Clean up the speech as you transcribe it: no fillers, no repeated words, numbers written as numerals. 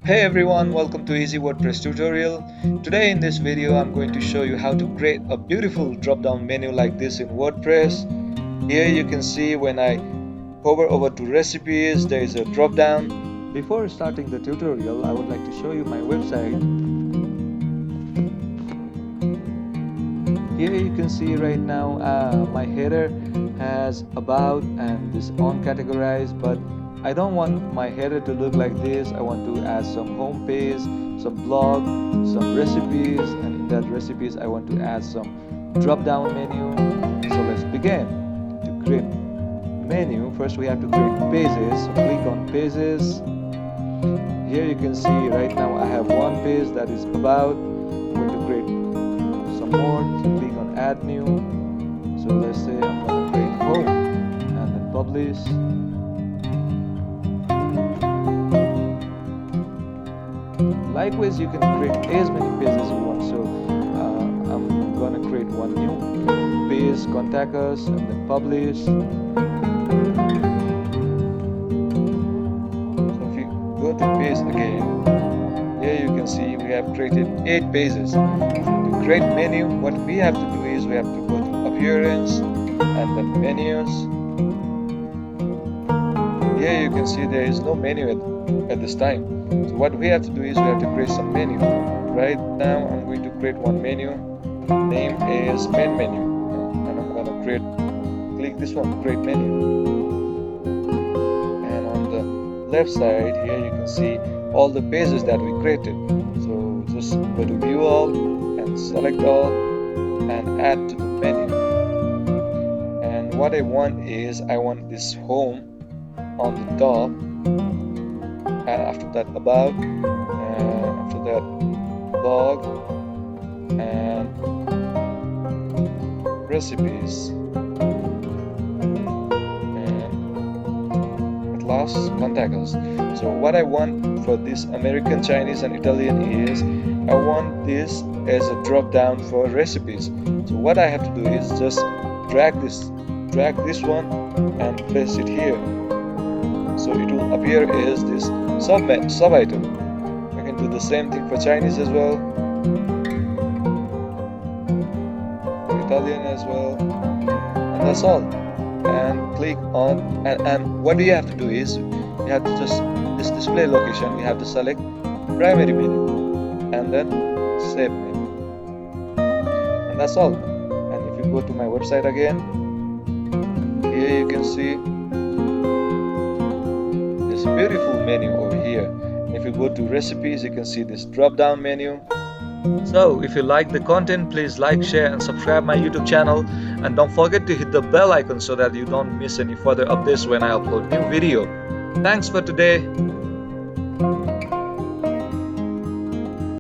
Hey everyone, welcome to Easy WordPress tutorial. Today in this video I'm going to show you how to create a beautiful drop-down menu like this in WordPress. Here you can see when I hover over to recipes, there is a drop-down. Before starting the tutorial, I would like to show you my website. Here you can see right now my header has about and this on categorized, but I don't want my header to look like this. I want to add some home page, some blog, some recipes, and in that recipes I want to add some drop down menu. So let's begin. To create menu, first we have to create pages. So click on pages. Here you can see right now I have one page that is about. I'm going to create some more. So click on add new. So let's say I'm going to create home and then publish. Likewise, you can create as many pages as you want. So I'm gonna create one new page, contact us, and then publish. So if you go to page again, here you can see we have created 8 pages. To create menu, what we have to do is we have to go to appearance and then menus. Here you can see there is no menu at this time. So what we have to do is we have to create some menu. Right now I'm going to create one menu. Name is main menu, and I'm going to click this one, create menu. And on the left side here you can see all the pages that we created. So just go to view all and select all and add to the menu. And what I want is I want this home on the top, and after that about, and after that blog and recipes, and at last contact us. So what I want for this American, Chinese and Italian is I want this as a drop down for recipes. So what I have to do is just drag this one and place it here. So it will appear as this sub-item. I can do the same thing for Chinese as well, for Italian as well, and that's all. And click on, and what you have to do is you have to just this display location, you have to select primary menu and then save menu, and that's all. And if you go to my website again, here you can see beautiful menu over here. If you go to recipes, you can see this drop down menu. So if you like the content, please like, share and subscribe my YouTube channel, and don't forget to hit the bell icon so that you don't miss any further updates when I upload new video. Thanks for today.